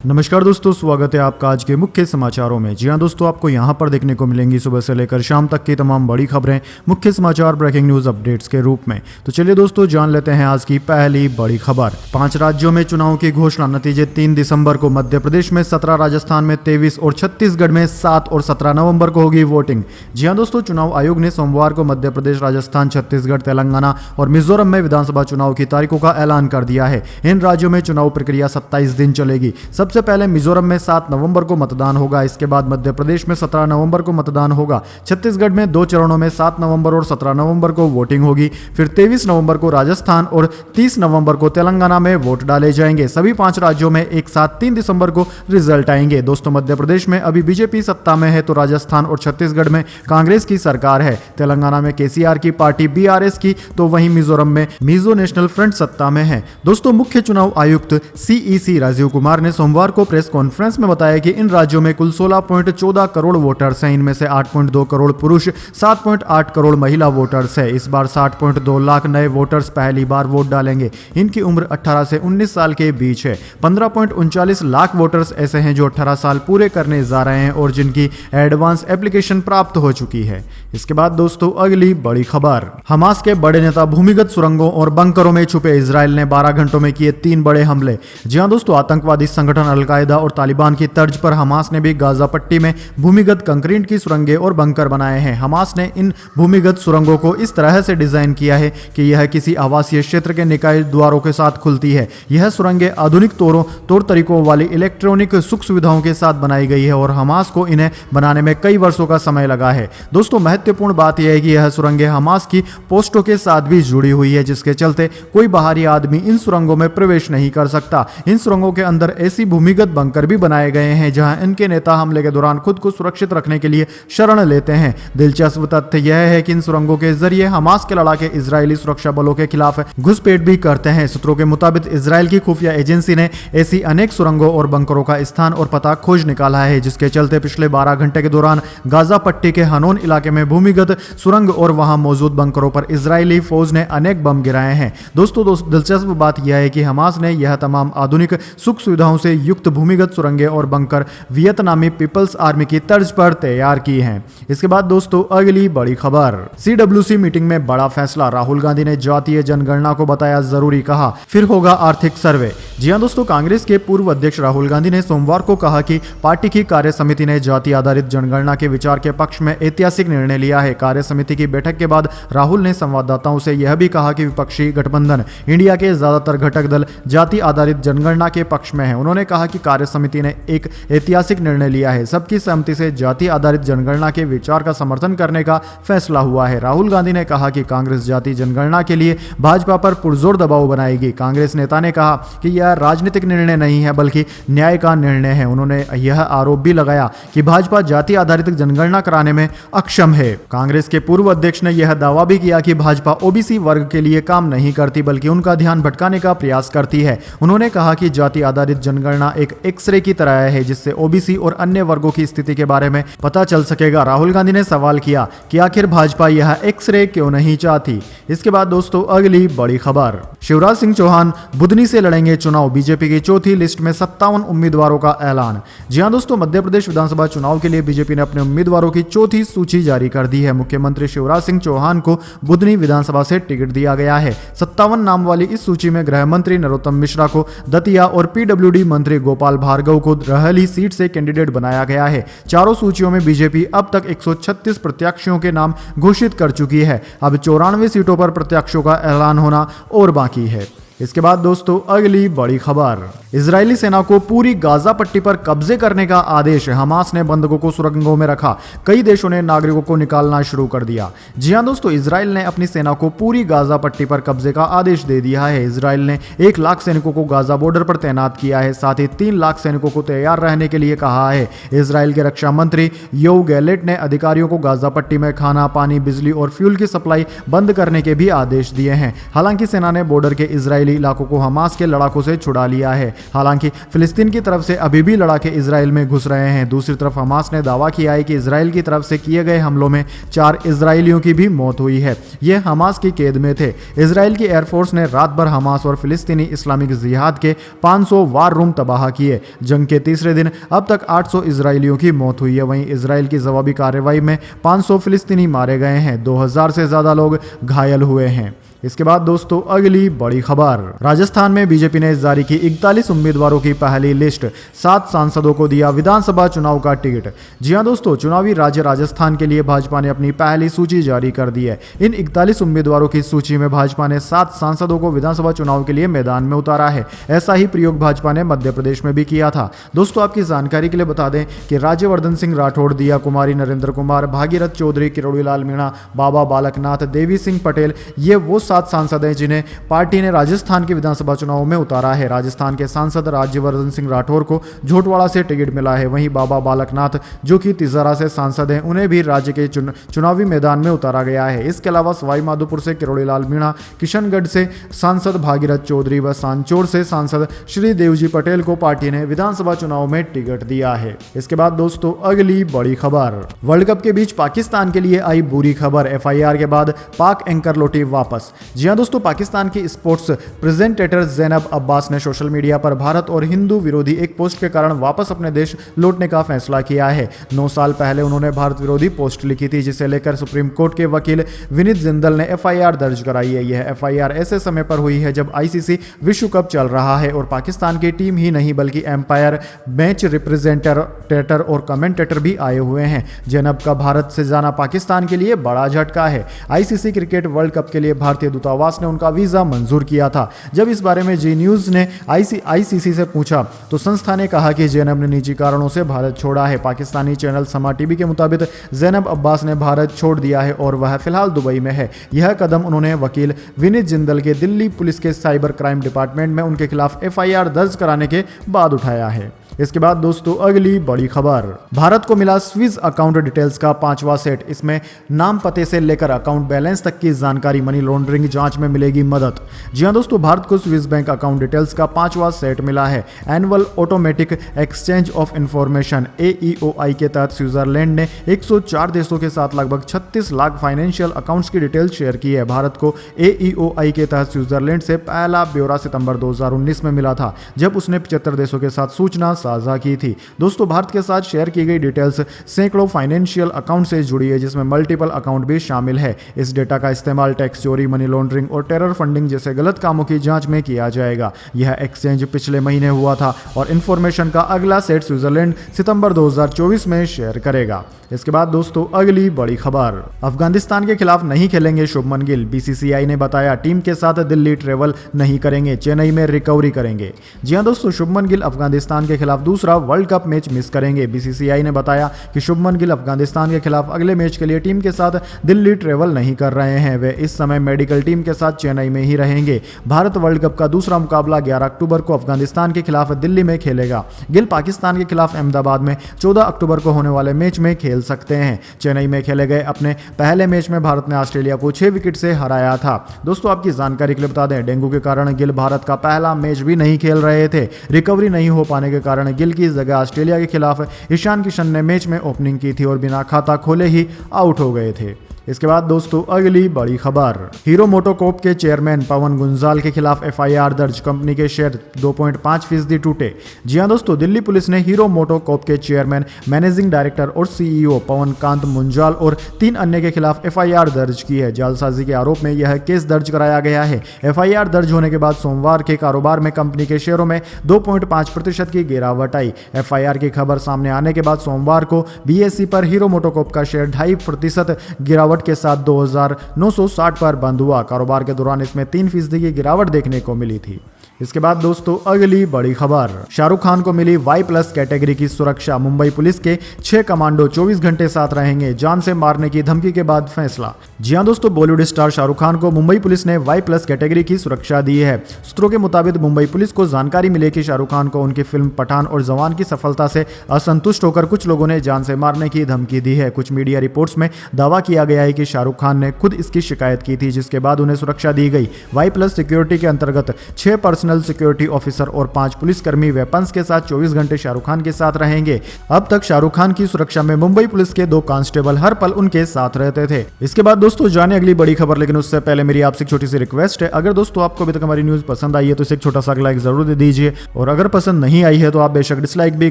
नमस्कार दोस्तों, स्वागत है आपका आज के मुख्य समाचारों में। जी हां दोस्तों, आपको यहां पर देखने को मिलेंगी सुबह से लेकर शाम तक की तमाम बड़ी खबरें मुख्य समाचार ब्रेकिंग न्यूज अपडेट्स के रूप में। तो चलिए दोस्तों, जान लेते हैं आज की पहली बड़ी खबर। 5 राज्यों में चुनाव की घोषणा। नतीजे 3 दिसंबर को। मध्य प्रदेश में 17, राजस्थान में 23 और छत्तीसगढ़ में 7 और 17 नवंबर को होगी वोटिंग। जी हां दोस्तों, चुनाव आयोग ने सोमवार को मध्य प्रदेश, राजस्थान, छत्तीसगढ़, तेलंगाना और मिजोरम में विधानसभा चुनाव की तारीखों का ऐलान कर दिया है। इन राज्यों में चुनाव प्रक्रिया 27 दिन चलेगी। सबसे पहले मिजोरम में 7 नवंबर को मतदान होगा। इसके बाद मध्य प्रदेश में 17 नवंबर को मतदान होगा। छत्तीसगढ़ में 2 चरणों में 7 नवंबर और 17 नवंबर को वोटिंग होगी। फिर 23 नवंबर को राजस्थान और 30 नवंबर को तेलंगाना में वोट डाले जाएंगे। सभी 5 राज्यों में एक साथ 3 दिसंबर को रिजल्ट आएंगे। दोस्तों, मध्य प्रदेश में अभी बीजेपी सत्ता में है, तो राजस्थान और छत्तीसगढ़ में कांग्रेस की सरकार है। तेलंगाना में केसीआर की पार्टी बीआरएस की, तो वहीं मिजोरम में मिजो नेशनल फ्रंट सत्ता में है। दोस्तों, मुख्य चुनाव आयुक्त सीईसी राजीव कुमार ने सोमवार को प्रेस कॉन्फ्रेंस में बताया कि इन राज्यों में कुल 16.14 करोड़ वोटर्स हैं। इनमें से 8.2 करोड़ पुरुष, 7.8 करोड़ महिला वोटर्स हैं। इस बार 60.2 लाख नए वोटर्स पहली बार वोट डालेंगे। इनकी उम्र 18 से 19 साल के बीच है। 15.39 लाख वोटर्स ऐसे हैं जो 18 साल पूरे करने जा रहे हैं और जिनकी एडवांस एप्लीकेशन प्राप्त हो चुकी है। इसके बाद दोस्तों, अगली बड़ी खबर। हमास के बड़े नेता भूमिगत सुरंगों और बंकरों में छुपे। इजराइल ने 12 घंटों में किए 3 बड़े हमले। जी हां दोस्तों, आतंकवादी संगठन अलकायदा और तालिबान की तर्ज पर हमास ने भी गाजा पट्टी में भूमिगत कंक्रीट की सुरंगें और बंकर बनाए हैं। हमास ने इन भूमिगत सुरंगों को इस तरह से डिजाइन किया है कि यह किसी आवासीय क्षेत्र के निकाय द्वारों के साथ खुलती है। यह सुरंगें आधुनिक तौर तरीकों वाली इलेक्ट्रॉनिक सुख सुविधाओं के साथ बनाई गई है और हमास को इन्हें बनाने में कई वर्षों का समय लगा है। दोस्तों, महत्वपूर्ण बात यह है कि यह सुरंगें हमास की पोस्टों के साथ भी जुड़ी हुई है, जिसके चलते कोई बाहरी आदमी इन सुरंगों में प्रवेश नहीं कर सकता। इन सुरंगों के अंदर ऐसी भूमिगत बंकर भी बनाए गए हैं जहां इनके नेता हमले के दौरान खुद को सुरक्षित रखने के लिए शरण लेते हैं। दिलचस्प तथ्य यह है कि इन सुरंगों के जरिए हमास के लड़ाके इजरायली सुरक्षा बलों के खिलाफ घुसपैठ भी करते हैं। सूत्रों के मुताबिक इजराइल की खुफिया एजेंसी ने ऐसी अनेक सुरंगों और बंकरों का स्थान और पता खोज निकाला है, जिसके चलते पिछले 12 घंटे के दौरान गाजा पट्टी के हनोन इलाके में भूमिगत सुरंग और वहां मौजूद बंकरों पर इजरायली फौज ने अनेक बम गिराए हैं। दोस्तों, दिलचस्प बात यह है कि हमास ने यह तमाम आधुनिक सुख सुविधाओं से युक्त भूमिगत सुरंगें और बंकर वियतनामी पीपल्स आर्मी की तर्ज पर तैयार की हैं। इसके बाद दोस्तों, अगली बड़ी खबर। सीडब्ल्यूसी मीटिंग में बड़ा फैसला। राहुल गांधी ने जातीय जनगणना को बताया जरूरी, कहा फिर होगा आर्थिक सर्वे। जी हां दोस्तों, कांग्रेस के पूर्व अध्यक्ष राहुल गांधी ने सोमवार को कहा कि पार्टी की कार्य समिति ने जाति आधारित जनगणना के विचार के पक्ष में ऐतिहासिक निर्णय लिया है। कार्य समिति की बैठक के बाद राहुल ने संवाददाताओं से यह भी कहा कि विपक्षी गठबंधन इंडिया के ज्यादातर घटक दल जाति आधारित जनगणना के पक्ष में है। उन्होंने कहा कि कार्य समिति ने एक ऐतिहासिक निर्णय लिया है। सबकी सहमति से जाति आधारित जनगणना के विचार का समर्थन करने का फैसला हुआ है। राहुल गांधी ने कहा कि कांग्रेस जाति जनगणना के लिए भाजपा पर पुरजोर दबाव बनाएगी। कांग्रेस नेता ने कहा कि यह राजनीतिक निर्णय नहीं है बल्कि न्याय का निर्णय है। उन्होंने यह आरोप भी लगाया कि भाजपा जाति आधारित जनगणना कराने में अक्षम है। कांग्रेस के पूर्व अध्यक्ष ने यह दावा भी किया कि भाजपा ओबीसी वर्ग के लिए काम नहीं करती बल्कि उनका ध्यान भटकाने का प्रयास करती है। उन्होंने कहा कि जाति आधारित जनगणना एक एक्सरे की तरह है, जिससे ओबीसी और अन्य वर्गों की स्थिति के बारे में पता चल सकेगा। राहुल गांधी ने सवाल किया कि आखिर भाजपा यह एक्सरे क्यों नहीं चाहती। इसके बाद दोस्तों, अगली बड़ी खबर। शिवराज सिंह चौहान बुधनी से लड़ेंगे चुनाव। बीजेपी की चौथी लिस्ट में 57 उम्मीदवारों का ऐलान। जी हां दोस्तों, मध्य प्रदेश विधानसभा चुनाव के लिए बीजेपी ने अपने उम्मीदवारों की चौथी सूची जारी कर दी है। मुख्यमंत्री शिवराज सिंह चौहान को बुधनी विधानसभा से टिकट दिया गया है। 57 नाम वाली इस सूची में गृह मंत्री नरोत्तम मिश्रा को दतिया और पीडब्ल्यूडी मंत्री गोपाल भार्गव को रहली सीट से कैंडिडेट बनाया गया है। चारों सूचियों में बीजेपी अब तक 136 प्रत्याशियों के नाम घोषित कर चुकी है। अब 94 सीटों पर प्रत्याशियों का ऐलान होना और बाकी है। इसके बाद दोस्तों, अगली बड़ी खबर। इजरायली सेना को पूरी गाजा पट्टी पर कब्जे करने का आदेश। हमास ने बंधकों को सुरंगों में रखा। कई देशों ने नागरिकों को निकालना शुरू कर दिया। जी हां दोस्तों, इजराइल ने अपनी सेना को पूरी गाजा पट्टी पर कब्जे का आदेश दे दिया है। इजराइल ने 1 लाख सैनिकों को गाजा बॉर्डर पर तैनात किया है। साथ ही 3 लाख सैनिकों को तैयार रहने के लिए कहा है। इजराइल के रक्षा मंत्री योव गैलेट ने अधिकारियों को गाजा पट्टी में खाना, पानी, बिजली और फ्यूल की सप्लाई बंद करने के भी आदेश दिए हैं। हालांकि सेना ने बॉर्डर के इजरायली इजरायली इलाकों को हमास के लड़ाकों से छुड़ा लिया है। हालांकि फिलिस्तीन की तरफ से अभी भी लड़ाके इजराइल में घुस रहे हैं। दूसरी तरफ हमास ने दावा किया है कि इजराइल की तरफ से किए गए हमलों में 4 इजरायलियों की भी मौत हुई है। ये हमास की कैद में थे। इजराइल की एयरफोर्स ने रात भर हमास और फिलिस्तीनी इस्लामिक जिहाद के 500 वार रूम तबाह किए। जंग के तीसरे दिन अब तक 800 इजरायलियों की मौत हुई है। वहीं इजराइल की जवाबी कार्रवाई में 500 फिलिस्तीनी मारे गए हैं। 2000 से ज्यादा लोग घायल हुए हैं। इसके बाद दोस्तों अगली बड़ी खबर, राजस्थान में बीजेपी ने जारी की 41 उम्मीदवारों की पहली लिस्ट। 7 सांसदों को दिया विधानसभा चुनाव का टिकट। जी हां दोस्तों, चुनावी राज्य राजस्थान के लिए भाजपा ने अपनी पहली सूची जारी कर दी है। इन 41 उम्मीदवारों की सूची में भाजपा ने 7 सांसदों को विधानसभा चुनाव के लिए मैदान में उतारा है। ऐसा ही प्रयोग भाजपा ने मध्य प्रदेश में भी किया था। दोस्तों आपकी जानकारी के लिए बता दें कि राज्यवर्धन सिंह राठौड़, दिया कुमारी, नरेंद्र कुमार, भागीरथ चौधरी, किरोड़ीलाल मीणा, बाबा बालकनाथ, देवी सिंह पटेल, ये वो 7 सांसद हैं जिन्हें पार्टी ने राजस्थान के विधानसभा चुनाव में उतारा है। राजस्थान के सांसद राज्यवर्धन सिंह राठौर को झोटवाड़ा से टिकट मिला है। वहीं बाबा बालकनाथ जो कि तिजारा से सांसद हैं, उन्हें भी राज्य के चुनावी मैदान में उतारा गया है। इसके अलावा सवाई माधोपुर से किरोड़ीलाल मीणा, किशनगढ़ से सांसद भागीरथ चौधरी व सांचौर से सांसद श्री देवजी पटेल को पार्टी ने विधानसभा चुनाव में टिकट दिया है। इसके बाद दोस्तों अगली बड़ी खबर, वर्ल्ड कप के बीच पाकिस्तान के लिए आई बुरी खबर। FIR के बाद पाक एंकर लौटी वापस। जी हां दोस्तों, पाकिस्तान की स्पोर्ट्स प्रेजेंटेटर ज़ैनब अब्बास ने सोशल मीडिया पर भारत और हिंदू विरोधी एक पोस्ट के कारण वापस अपने देश लौटने का फैसला किया है। 9 साल पहले उन्होंने भारत विरोधी पोस्ट लिखी थी, जिसे लेकर सुप्रीम कोर्ट के वकील विनीत जिंदल ने FIR दर्ज कराई है। यह FIR ऐसे समय पर हुई है जब ICC विश्व कप चल रहा है और पाकिस्तान की टीम ही नहीं बल्कि एम्पायर, मैच रिप्रेजेंटेटर और कमेंटेटर भी आए हुए हैं। ज़ैनब का भारत से जाना पाकिस्तान के लिए बड़ा झटका है। ICC क्रिकेट वर्ल्ड कप के लिए भारतीय दूतावास ने उनका वीजा मंजूर किया था। जब इस बारे में जी न्यूज़ ने ICC से पूछा तो संस्था ने कहा कि ज़ैनब ने निजी कारणों से भारत छोड़ा है। पाकिस्तानी चैनल समा टीवी के मुताबिक ज़ैनब अब्बास ने भारत छोड़ दिया है और वह फिलहाल दुबई में है। यह कदम उन्होंने वकील विनीत जिंदल के दिल्ली पुलिस के साइबर क्राइम डिपार्टमेंट में उनके खिलाफ FIR दर्ज कराने के बाद उठाया है। इसके बाद दोस्तों अगली बड़ी खबर, भारत को मिला स्विस अकाउंट डिटेल्स का 5वां सेट। इसमें नाम, पते से लेकर अकाउंट बैलेंस तक की जानकारी, मनी लॉन्ड्रिंग जांच में मिलेगी मदद। जी हां दोस्तों, भारत को स्विस बैंक अकाउंट डिटेल्स का 5वां सेट मिला है। Annual automatic exchange of information AEOI के तहत स्विट्जरलैंड ने 104 देशों के साथ लगभग 36 लाख फाइनेंशियल अकाउंट्स की डिटेल शेयर की है। भारत को AEOI के तहत स्विट्जरलैंड से पहला ब्यौरा सितंबर 2019 में मिला था, जब उसने 75 देशों के साथ सूचना साझा की थी। दोस्तों भारत के साथ शेयर की गई डिटेल्स सैकड़ों फाइनेंशियल अकाउंट से जुड़ी है, जिसमें मल्टीपल अकाउंट भी शामिल है। इस डेटा का इस्तेमाल टैक्स चोरी, मनी लॉन्ड्रिंग और टेरर फंडिंग जैसे गलत कामों की जांच में किया जाएगा। यह एक्सचेंज पिछले महीने हुआ था और इंफॉर्मेशन का अगला सेट स्विट्जरलैंड सितंबर 2024 में शेयर करेगा। इसके बाद दोस्तों अगली बड़ी खबर, अफगानिस्तान के खिलाफ नहीं खेलेंगे शुभमन गिल। BCCI ने बताया टीम के साथ दिल्ली ट्रेवल नहीं करेंगे, चेन्नई में रिकवरी करेंगे। जी हां दोस्तों, शुभमन गिल अफगानिस्तान के खिलाफ दूसरा वर्ल्ड कप मैच मिस करेंगे। BCCI ने बताया कि शुभमन गिल अफगानिस्तान के खिलाफ अगले मैच के लिए टीम के साथ दिल्ली ट्रेवल नहीं कर रहे हैं। वे इस समय मेडिकल टीम के साथ चेन्नई में ही रहेंगे। भारत वर्ल्ड कप का दूसरा मुकाबला 11 अक्टूबर को अफगानिस्तान के खिलाफ दिल्ली में खेलेगा। गिल पाकिस्तान के खिलाफ अहमदाबाद में 14 अक्टूबर को होने वाले मैच में खेल सकते हैं। चेन्नई में खेले गए अपने पहले मैच में भारत ने ऑस्ट्रेलिया को 6 विकेट से हराया था। दोस्तों आपकी जानकारी के लिए बता दें, डेंगू के कारण गिल भारत का पहला मैच भी नहीं खेल रहे थे। रिकवरी नहीं हो पाने के कारण गिल की जगह ऑस्ट्रेलिया के खिलाफ ईशान किशन ने मैच में ओपनिंग की थी और बिना खाता खोले ही आउट हो गए थे। इसके बाद दोस्तों अगली बड़ी खबर, हीरो मोटोकॉर्प के चेयरमैन पवन गुंजाल के खिलाफ FIR दर्ज, कंपनी के शेयर 2.5% टूटे। जी हां दोस्तों, दिल्ली पुलिस ने हीरो मोटोकॉर्प के चेयरमैन, मैनेजिंग डायरेक्टर और CEO पवन कांत मुंजाल और 3 अन्य के खिलाफ FIR दर्ज की है। जालसाजी के आरोप में यह केस दर्ज कराया गया है। FIR दर्ज होने के बाद सोमवार के कारोबार में कंपनी के शेयरों में 2.5% की गिरावट आई। FIR की खबर सामने आने के बाद सोमवार को BSE पर हीरो मोटोकॉर्प का शेयर 2.5% गिरावट के साथ 2960 पर बंद हुआ। कारोबार के दौरान इसमें 3% की गिरावट देखने को मिली थी। इसके बाद दोस्तों अगली बड़ी खबर, शाहरुख खान को मिली Y+ कैटेगरी की सुरक्षा, मुंबई पुलिस के 6 कमांडो 24 घंटे साथ रहेंगे, जान से मारने की धमकी के बाद फैसला। जी हां दोस्तों, बॉलीवुड स्टार शाहरुख खान को मुंबई पुलिस ने Y+ कैटेगरी की सुरक्षा दी है। सूत्रों के मुताबिक मुंबई पुलिस को जानकारी मिली कि शाहरुख खान को उनकी फिल्म पठान और जवान की सफलता से असंतुष्ट होकर कुछ लोगों ने जान से मारने की धमकी दी है। कुछ मीडिया रिपोर्ट्स में दावा किया गया है कि शाहरुख खान ने खुद इसकी शिकायत की थी, जिसके बाद उन्हें सुरक्षा दी गई। Y+ सिक्योरिटी के अंतर्गत 6 पर्सनल सिक्योरिटी ऑफिसर और 5 पुलिसकर्मी वेपन्स के साथ 24 घंटे शाहरुख खान के साथ रहेंगे। अब तक शाहरुख खान की सुरक्षा में मुंबई पुलिस के 2 कांस्टेबल हर पल उनके साथ रहते थे। इसके बाद दोस्तों जाने अगली बड़ी खबर, लेकिन उससे पहले मेरी आपसे एक छोटी सी रिक्वेस्ट है, अगर दोस्तों आपको अभी तक हमारी न्यूज पसंद आई है तो इसे एक छोटा सा लाइक जरूर दे दीजिए, और अगर पसंद नहीं आई है तो आप बेशक डिसलाइक भी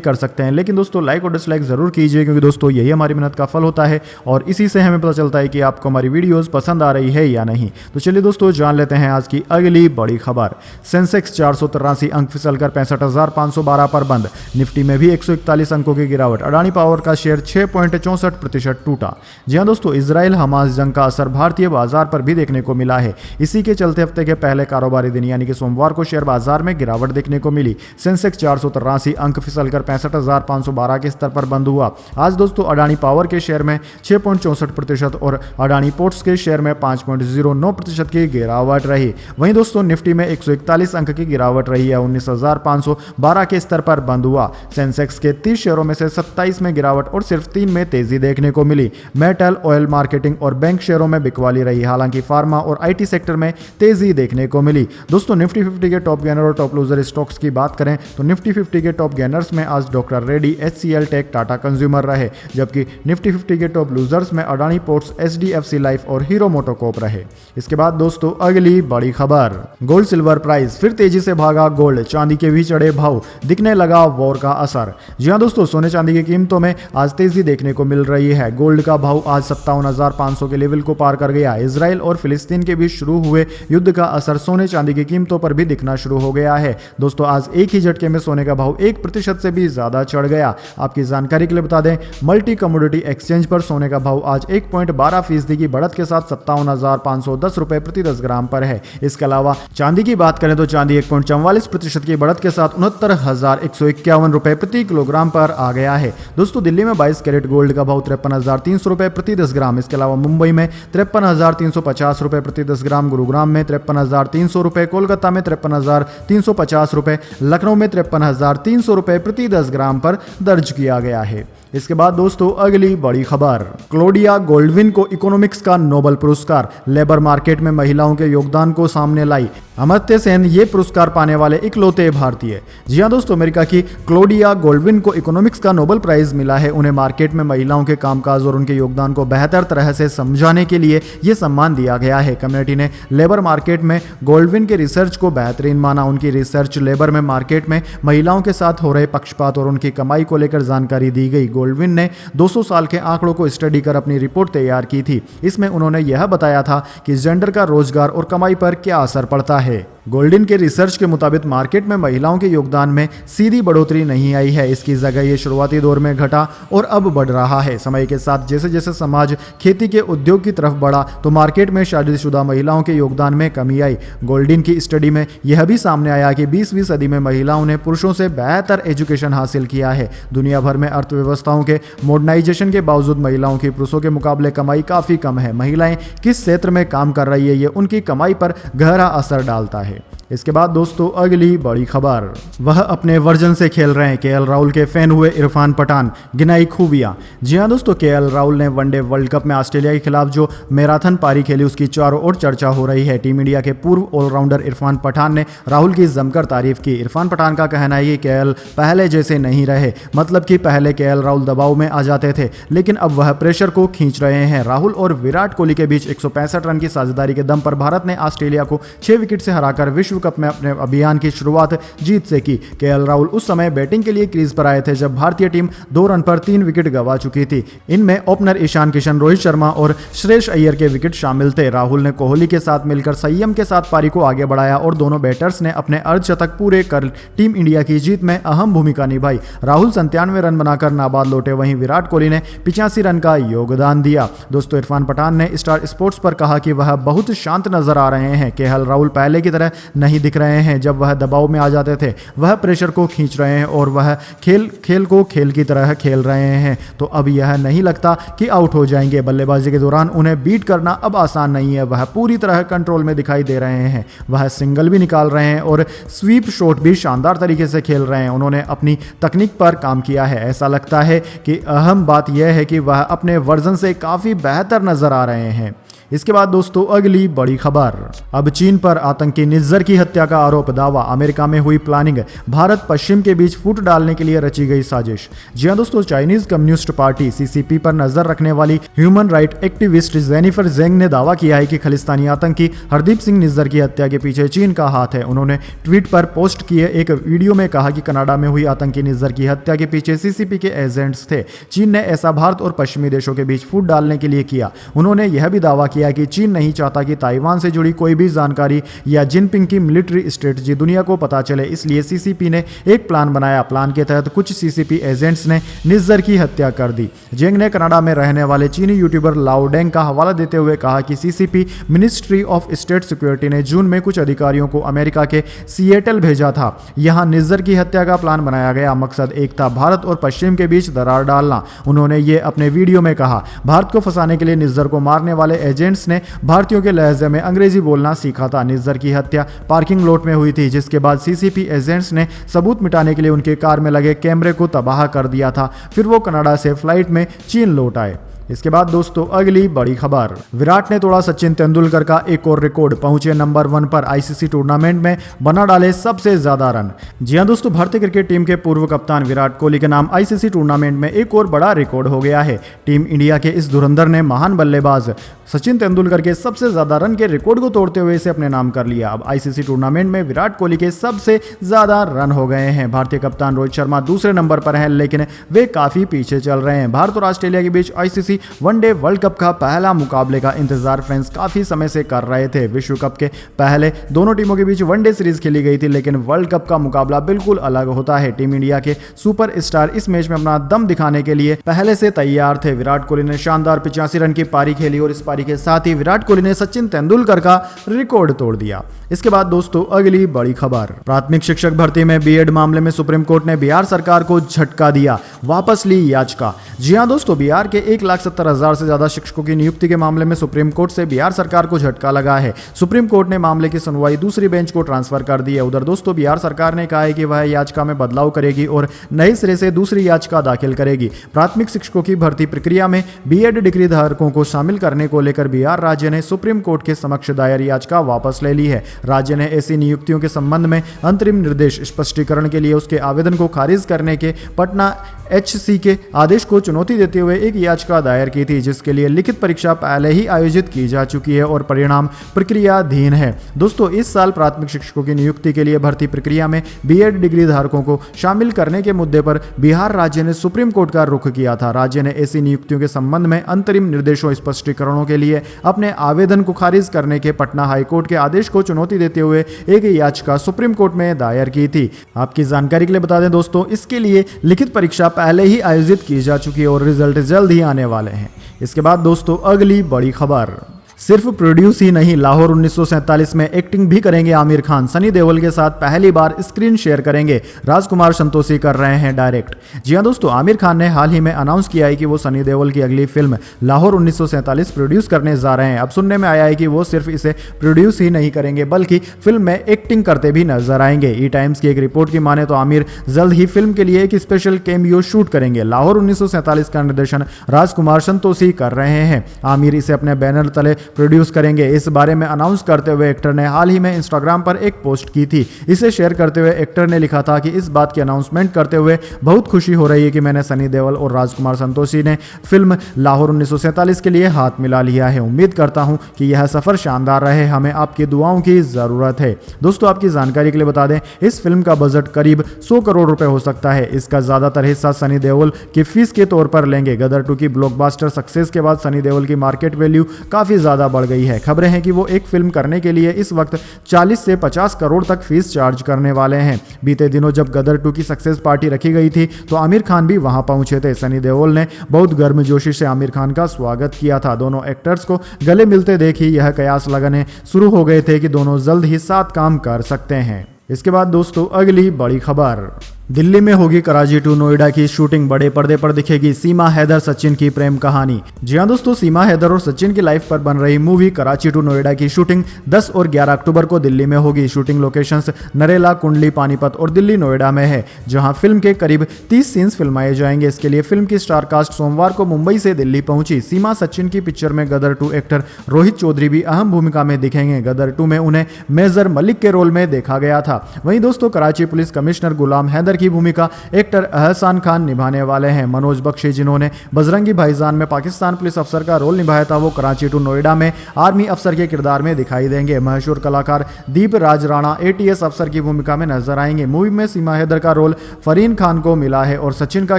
कर सकते हैं, लेकिन दोस्तों लाइक और डिसलाइक जरूर कीजिए, क्योंकि दोस्तों यही हमारी मेहनत का फल होता है और इसी से हमें पता चलता है कि आपको हमारी वीडियोस पसंद आ रही है या नहीं। तो चलिए दोस्तों जान लेते हैं आज की अगली बड़ी खबर। सेंसेक्स 483 अंक फिसलकर 65,512 पर बंद, निफ्टी में भी 141 अंकों की गिरावट, अडानी पावर का शेयर 6.64% टूटा। जी हां दोस्तों, इजराइल हमास जंग का असर भारतीय बाजार पर भी देखने को मिला है। इसी के चलते हफ्ते के पहले कारोबारी दिन यानी कि सोमवार को शेयर बाजार में गिरावट देखने को मिली। सेंसेक्स 483 अंक फिसलकर 65,512 के स्तर पर बंद हुआ। आज दोस्तों अडानी पावर के शेयर में 6.64% और अडानी पोर्ट्स के शेयर में 5.09% की गिरावट रही। वहीं दोस्तों निफ्टी में 141 अंक की गिरावट रही है, 19,512 के स्तर पर बंद हुआ। सेंसेक्स के 30 शेयरों में से 27 में गिरावट और सिर्फ 3 में तेजी देखने को मिली। मेटल, ऑयल, मार्केटिंग और बैंक शेयरों में बिकवाली रही, हालांकि फार्मा और IT सेक्टर में तेजी देखने को मिली। दोस्तों निफ्टी 50 के टॉप गेनर और टॉप लूजर स्टॉक्स की बात करें तो निफ्टी 50 के टॉप गेनर्स में आज doctor Reddy, HCL tech, Tata consumer रहे, जबकि निफ्टी 50 के टॉप लूजर्स में अडानी पोर्ट्स, HDFC लाइफ और हीरो मोटोकॉर्प रहे। इसके बाद दोस्तों अगली बड़ी खबर, गोल्ड सिल्वर प्राइस फिर तेजी से भागा गोल्ड, चांदी के भी चढ़े भाव, दिखने लगा वॉर का असर। जी हां दोस्तों, सोने चांदी की कीमतों में आज तेजी देखने को मिल रही है। गोल्ड का भाव आज 57,500 के लेवल को पार कर गया। इजराइल और फिलिस्तीन के बीच शुरू हुए युद्ध का असर सोने चांदी की कीमतों पर भी दिखना शुरू हो गया है। दोस्तों आज एक ही झटके में सोने का भाव 1% से भी ज्यादा चढ़ गया। आपकी जानकारी के लिए बता दें, मल्टी कमोडिटी एक्सचेंज पर सोने का भाव आज 1.12% की बढ़त के साथ 57,510 रुपए प्रति 10 ग्राम पर है। इसके अलावा चांदी की बात करें तो चांदी 1.44% की बढ़त के साथ 69,151 रुपए प्रति किलोग्राम पर आ गया है। दोस्तों दिल्ली में 22 कैरेट गोल्ड का भाव 53,300 रुपए प्रति 10 ग्राम। इसके अलावा मुंबई में 53,350 रुपए प्रति 10 ग्राम, गुरुग्राम में 53,300 रुपए, कोलकाता में 53,350 रुपए, लखनऊ में 53,300 रुपए प्रति 10 ग्राम पर दर्ज किया गया है। इसके बाद दोस्तों अगली बड़ी खबर, क्लोडिया गोल्डविन को इकोनॉमिक्स का नोबेल पुरस्कार, लेबर मार्केट में महिलाओं के योगदान को सामने लाई। अमर्त्य सेन ये पुरस्कार पाने वाले इकलौते भारतीय। जी हां दोस्तों, अमेरिका की क्लोडिया गोल्डविन को इकोनॉमिक्स का नोबेल प्राइज मिला है। उन्हें मार्केट में महिलाओं के कामकाज और उनके योगदान को बेहतर तरह से समझाने के लिए यह सम्मान दिया गया है। कम्युनिटी ने लेबर मार्केट में गोल्डविन के रिसर्च को बेहतरीन माना। उनकी रिसर्च लेबर में मार्केट में महिलाओं के साथ हो रहे पक्षपात और उनकी कमाई को लेकर जानकारी दी गई। गोल्डविन ने 200 साल के आंकड़ों को स्टडी कर अपनी रिपोर्ट तैयार की थी। इसमें उन्होंने यह बताया था कि जेंडर का रोजगार और कमाई पर क्या असर पड़ता है। गोल्डविन के रिसर्च के मुताबिक मार्केट में महिलाओं के योगदान में सीधी बढ़ोतरी नहीं आई है। इसकी जगह ये शुरुआती दौर में घटा और अब बढ़ रहा है। समय के साथ जैसे जैसे समाज खेती के उद्योग की तरफ बढ़ा तो मार्केट में शादीशुदा महिलाओं के योगदान में कमी आई। गोल्डविन की स्टडी में यह भी सामने आया कि 20वीं सदी में महिलाओं ने पुरुषों से बेहतर एजुकेशन हासिल किया है। दुनिया भर में अर्थव्यवस्थाओं के मॉडर्नाइजेशन के बावजूद महिलाओं की पुरुषों के मुकाबले कमाई काफी कम है। महिलाएं किस क्षेत्र में काम कर रही है ये उनकी कमाई पर गहरा असर डालता है। इसके बाद दोस्तों अगली बड़ी खबर, वह अपने वर्जन से खेल रहे हैं, केएल राहुल के फैन हुए इरफान पठान, गिनाई खूबियां। जी हां दोस्तों, केएल राहुल ने वनडे वर्ल्ड कप में ऑस्ट्रेलिया के खिलाफ जो मैराथन पारी खेली उसकी चारों ओर चर्चा हो रही है। टीम इंडिया के पूर्व ऑलराउंडर इरफान पठान ने राहुल की जमकर तारीफ की। इरफान पठान का कहना है कि केएल पहले जैसे नहीं रहे, मतलब कि पहले केएल राहुल दबाव में आ जाते थे लेकिन अब वह प्रेशर को खींच रहे हैं। राहुल और विराट कोहली के बीच 165 रन की साझेदारी के दम पर भारत ने ऑस्ट्रेलिया को 6 विकेट से हराकर विश्व कप में अपने अभियान की शुरुआत जीत से की। केएल राहुल उस समय बैटिंग के लिए क्रीज पर आए थे जब भारतीय टीम 2 रन पर 3 विकेट गंवा चुकी थी। इनमें ओपनर ईशान किशन, रोहित शर्मा और श्रेयस अय्यर के विकेट शामिल थे। राहुल ने कोहली के साथ मिलकर संयम के साथ पारी को आगे बढ़ाया और दोनों बैटर्स ने अपने अर्धशतक पूरे कर टीम इंडिया की जीत में अहम भूमिका निभाई। राहुल 97 रन बनाकर नाबाद लौटे, वहीं विराट कोहली ने 85 रन का योगदान दिया। दोस्तों इरफान पठान ने स्टार स्पोर्ट्स पर कहा कि वह बहुत शांत नजर आ रहे हैं। केएल राहुल पहले की तरह नहीं दिख रहे हैं। जब वह दबाव में आ जाते थे वह प्रेशर को खींच रहे हैं और वह खेल को खेल की तरह खेल रहे हैं। तो अब यह नहीं लगता कि आउट हो जाएंगे। बल्लेबाजी के दौरान उन्हें बीट करना अब आसान नहीं है। वह पूरी तरह कंट्रोल में दिखाई दे रहे हैं। वह सिंगल भी निकाल रहे हैं और स्वीप शॉट भी शानदार तरीके से खेल रहे हैं। उन्होंने अपनी तकनीक पर काम किया है। ऐसा लगता है कि अहम बात यह है कि वह अपने वर्जन से काफी बेहतर नजर आ रहे हैं। इसके बाद दोस्तों अगली बड़ी खबर, अब चीन पर आतंकी निज्जर की हत्या का आरोप, दावा अमेरिका में हुई प्लानिंग, भारत पश्चिम के बीच फूट डालने के लिए रची गई साजिश। जी हां दोस्तों, चाइनीज कम्युनिस्ट पार्टी सीसीपी पर नजर रखने वाली ह्यूमन राइट एक्टिविस्ट जेनिफर जेंग ने दावा किया है कि खालिस्तानी आतंकी हरदीप सिंह निज्जर की हत्या के पीछे चीन का हाथ है। उन्होंने ट्वीट पर पोस्ट किए एक वीडियो में कहा कि कनाडा में हुई आतंकी निज्जर की हत्या के पीछे सीसीपी के एजेंट्स थे। चीन ने ऐसा भारत और पश्चिमी देशों के बीच फूट डालने के लिए किया। उन्होंने यह भी दावा किया कि चीन नहीं चाहता कि ताइवान से जुड़ी कोई भी जानकारी या जिनपिंग की मिलिट्री स्ट्रेटजी दुनिया को पता चले, इसलिए सीसीपी ने एक प्लान बनाया। प्लान के तहत कुछ सीसीपी एजेंट्स ने निज्जर की हत्या कर दी। जेंग ने कनाडा में रहने वाले चीनी यूट्यूबर लाओ डेंग का हवाला देते हुए कहा कि CCP ministry of state security ने जून में कुछ अधिकारियों को अमेरिका के सिएटल भेजा था। यहां निज्जर की हत्या का प्लान बनाया गया। मकसद एक था, भारत और पश्चिम के बीच दरार डालना। उन्होंने ये अपने वीडियो में कहा। भारत को फंसाने के लिए निज्जर को मारने वाले एजेंट्स ने भारतीयों के लहजे में अंग्रेजी बोलना सीखा था। निज्जर की हत्या पार्किंग लॉट में हुई थी, जिसके बाद सीसीपी एजेंट्स ने सबूत मिटाने के लिए उनके कार में लगे कैमरे को तबाह कर दिया था। फिर वो कनाडा से फ्लाइट में चीन लौट आए। इसके बाद दोस्तों अगली बड़ी खबर, विराट ने तोड़ा सचिन तेंदुलकर का एक और रिकॉर्ड, पहुंचे नंबर 1 पर। आईसीसी टूर्नामेंट में बना डाले सबसे ज्यादा रन। जी हां दोस्तों, भारतीय क्रिकेट टीम के पूर्व कप्तान विराट कोहली के नाम आईसीसी टूर्नामेंट में एक और बड़ा रिकॉर्ड हो गया है। टीम इंडिया के इस धुरंधर ने महान बल्लेबाज सचिन तेंदुलकर के सबसे ज्यादा रन के रिकॉर्ड को तोड़ते हुए इसे अपने नाम कर लिया। अब आईसीसी टूर्नामेंट में विराट कोहली के सबसे ज्यादा रन हो गए हैं। भारतीय कप्तान रोहित शर्मा दूसरे नंबर पर हैं, लेकिन वे काफी पीछे चल रहे हैं। भारत और ऑस्ट्रेलिया के बीच आईसीसी वनडे वर्ल्ड कप का पहला मुकाबले का इंतजार फैंस काफी समय से कर रहे थे। विश्व कप के पहले दोनों टीमों के बीच वनडे सीरीज खेली गई थी, लेकिन वर्ल्ड कप का मुकाबला बिल्कुल अलग होता है। टीम इंडिया के सुपर स्टार इस मैच में अपना दम दिखाने के लिए पहले से तैयार थे। विराट कोहली ने शानदार 85 रन की पारी खेली और इस पारी के साथ ही विराट कोहली ने सचिन तेंदुलकर का रिकॉर्ड तोड़ दिया। इसके बाद दोस्तों अगली बड़ी खबर, प्राथमिक शिक्षक भर्ती में बीएड मामले में सुप्रीम कोर्ट ने बिहार सरकार को झटका दिया, वापस ली याचिका। जी हां दोस्तों, बिहार के 1,70,000 से ज्यादा शिक्षकों की नियुक्ति के मामले में सुप्रीम कोर्ट से बिहार सरकार को झटका लगा है। सुप्रीम कोर्ट ने मामले की सुनवाई दूसरी बेंच को ट्रांसफर कर दी है। उधर दोस्तों बिहार सरकार ने कहा है कि वह याचिका में बदलाव करेगी और नए सिरे से दूसरी याचिका दाखिल करेगी। प्राथमिक शिक्षकों की भर्ती प्रक्रिया में बीएड डिग्री धारकों को शामिल करने को लेकर बिहार राज्य ने सुप्रीम कोर्ट के समक्ष दायर याचिका वापस ले ली है। राज्य ने ऐसी नियुक्तियों के संबंध में अंतरिम निर्देश स्पष्टीकरण के लिए उसके आवेदन को खारिज करने के पटना एचसी के आदेश को चुनौती देते हुए एक याचिका दायर की थी, जिसके लिए लिखित परीक्षा पहले ही आयोजित की जा चुकी है और परिणाम प्रक्रियाधीन है। दोस्तों इस साल प्राथमिक शिक्षकों की नियुक्ति के लिए भर्ती प्रक्रिया में बीएड डिग्री धारकों को शामिल करने के मुद्दे पर बिहार राज्य ने सुप्रीम कोर्ट का रुख किया था। राज्य ने ऐसी नियुक्तियों के संबंध में अंतरिम निर्देशों स्पष्टीकरणों के लिए अपने आवेदन को खारिज करने के पटना हाईकोर्ट के आदेश को चुनौती देते हुए एक याचिका सुप्रीम कोर्ट में दायर की थी। आपकी जानकारी के लिए बता दें दोस्तों, इसके लिए लिखित परीक्षा पहले ही आयोजित की जा चुकी है और रिजल्ट जल्द ही आने वाले हैं। इसके बाद दोस्तों अगली बड़ी खबर, सिर्फ प्रोड्यूस ही नहीं, लाहौर 1947 में एक्टिंग भी करेंगे आमिर खान। सनी देओल के साथ पहली बार स्क्रीन शेयर करेंगे। राजकुमार संतोषी कर रहे हैं डायरेक्ट। जी हां दोस्तों, आमिर खान ने हाल ही में अनाउंस किया है कि वो सनी देओल की अगली फिल्म लाहौर 1947 प्रोड्यूस करने जा रहे हैं। अब सुनने में आया है कि वो सिर्फ इसे प्रोड्यूस ही नहीं करेंगे बल्कि फिल्म में एक्टिंग करते भी नजर आएंगे। ई टाइम्स की एक रिपोर्ट की माने तो आमिर जल्द ही फिल्म के लिए एक स्पेशल कैमियो शूट करेंगे। लाहौर 1947 का निर्देशन राजकुमार संतोषी कर रहे हैं। आमिर इसे अपने बैनर तले प्रोड्यूस करेंगे। इस बारे में अनाउंस करते हुए एक्टर ने हाल ही में इंस्टाग्राम पर एक पोस्ट की थी। इसे शेयर करते हुए एक्टर ने लिखा था कि इस बात की अनाउंसमेंट करते हुए बहुत खुशी हो रही है कि मैंने सनी देओल और राजकुमार संतोषी ने फिल्म लाहौर 1947 के लिए हाथ मिला लिया है। उम्मीद करता हूं कि यह सफर शानदार रहे। हमें आपकी दुआओं की जरूरत है। दोस्तों आपकी जानकारी के लिए बता दें, इस फिल्म का बजट करीब 100 करोड़ रुपए हो सकता है। इसका ज्यादातर हिस्सा सनी देओल की फीस के तौर पर लेंगे। गदर 2 की ब्लॉकबस्टर सक्सेस के बाद सनी देओल की मार्केट वैल्यू काफी ज्यादा ज्यादा बढ़ गई है। खबरें हैं कि वो एक फिल्म करने के लिए इस वक्त 40 से 50 करोड़ तक फीस चार्ज करने वाले हैं। बीते दिनों जब गदर 2 की सक्सेस पार्टी रखी गई थी तो आमिर खान भी वहां पहुंचे थे। सनी देओल ने बहुत गर्मजोशी से आमिर खान का स्वागत किया था। दोनों एक्टर्स को गले मिलते देख ही यह कयास लगाने शुरू हो गए थे कि दोनों जल्द ही साथ काम कर सकते हैं। इसके बाद दोस्तों अगली बड़ी खबर, दिल्ली में होगी कराची टू नोएडा की शूटिंग, बड़े पर्दे पर दिखेगी सीमा हैदर सचिन की प्रेम कहानी। जी हां दोस्तों, सीमा हैदर और सचिन की लाइफ पर बन रही मूवी कराची टू नोएडा की शूटिंग 10 और 11 अक्टूबर को दिल्ली में होगी। शूटिंग लोकेशंस नरेला, कुंडली, पानीपत और दिल्ली नोएडा में है, जहां फिल्म के करीब 30 सीन्स फिल्माए जाएंगे। इसके लिए फिल्म की स्टार कास्ट सोमवार को मुंबई से दिल्ली पहुंची। सीमा सचिन की पिक्चर में गदर 2 एक्टर रोहित चौधरी भी अहम भूमिका में दिखेंगे। गदर 2 में उन्हें मेजर मलिक के रोल में देखा गया था। वहीं दोस्तों कराची पुलिस कमिश्नर गुलाम हैदर की भूमिका एक्टर अहसान खान निभाने वाले हैं। मनोज बख्शी, जिन्होंने बजरंगी भाईजान में पाकिस्तान पुलिस अफसर का रोल निभाया था, वो कराची टू नोएडा में आर्मी अफसर के किरदार में दिखाई देंगे। मशहूर कलाकार दीप राज राणा ATS अफसर की भूमिका में नजर आएंगे। मूवी में सीमा हैदर का रोल फरीन खान को मिला है और सचिन का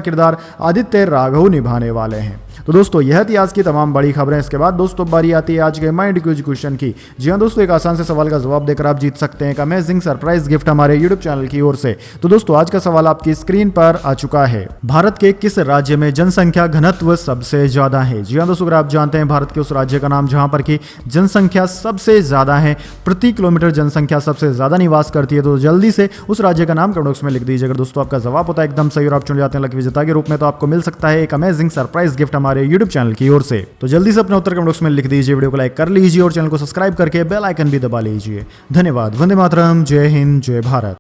किरदार आदित्य राघव निभाने वाले हैं। तो दोस्तों यह थी आज की तमाम बड़ी खबरें। इसके बाद दोस्तों बारी आती है आज के माइंड क्विज क्वेश्चन की। जी हां दोस्तों, एक आसान से सवाल का जवाब देकर आप जीत सकते हैं एक अमेजिंग सरप्राइज गिफ्ट हमारे यूट्यूब चैनल की ओर से। तो दोस्तों आज का सवाल आपकी स्क्रीन पर आ चुका है। भारत के किस राज्य में जनसंख्या घनत्व सबसे ज्यादा है? जी हां दोस्तों, अगर आप जानते हैं भारत के उस राज्य का नाम जहां पर की जनसंख्या सबसे ज्यादा है, प्रति किलोमीटर जनसंख्या सबसे ज्यादा निवास करती है, तो जल्दी से उस राज्य का नाम कमेंट बॉक्स में लिख दीजिए। अगर दोस्तों आपका जवाब होता है एकदम सही और आप चुन जाते हैं लकी विजेता के रूप में, तो आपको मिल सकता है एक अमेजिंग सरप्राइज गिफ्ट हमारे यूट्यूब चैनल की ओर से। तो जल्दी से अपना उत्तर कमेंट बॉक्स में लिख दीजिए, वीडियो को लाइक कर लीजिए और चैनल को सब्सक्राइब करके बेल आइकन भी दबा लीजिए। धन्यवाद। वंदे मातरम। जय हिंद, जय भारत।